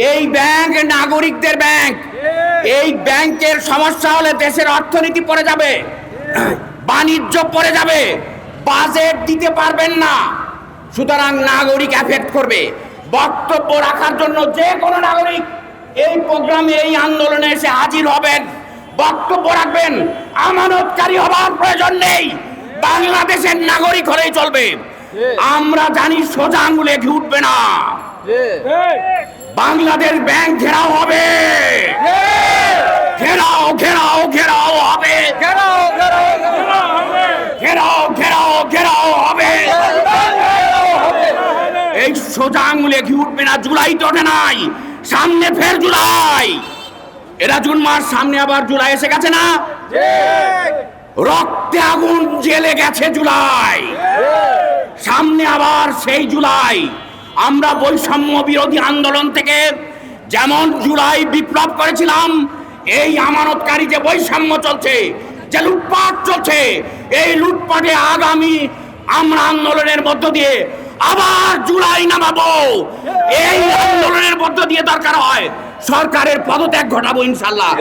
এই ব্যাংক নাগরিকদের ব্যাংক। এই ব্যাংকের সমস্যা হলে দেশের অর্থনীতি পড়ে যাবে, বাণিজ্য পড়ে যাবে, বাজেট দিতে পারবেন না। সুতরাং নাগরিক এফেক্ট করবে। বক্তব্য রাখার জন্য যে কোনো নাগরিক এই প্রোগ্রামে, এই আন্দোলনে এসে হাজির হবেন, বক্তব্য রাখবেন। আমানতকারী হবার প্রয়োজন নেই, বাংলাদেশের নাগরিক হলেই চলবে। আমরা জানি সোজা আঙুলে ঘি উঠবে না। বাংলাদেশ ব্যাংক ঘেরাও হবে, ঘেরাও ঘেরাও ঘেরাও হবে, ঘেরাও ঘেরাও ঘেরাও হবে। এই সোজা আঙুলে ঘি উঠবে না। জুলাই তো ওঠে নাই, সামনে ফের জুলাই। এরা জুন মাস, সামনে আবার জুলাই এসে গেছে না? রক্তে আগুন জ্বেলে গেছে জুলাই, সামনে আবার সেই জুলাই। আমরা বৈষম্য বিরোধী আন্দোলন থেকে যেমন জুলাই বিপ্লব করেছিলাম, এই আমানতকারী যে বৈষম্য চলছে, যে লুটপাট চলছে, এই লুটপাটে আগামী আমরা আন্দোলনের মধ্য দিয়ে আবার জুলাই নামাবো। এই আন্দোলনের মধ্য দিয়ে দরকার হয় সরকারের পদত্যাগ ঘটাবো ইনশাল্লাহ।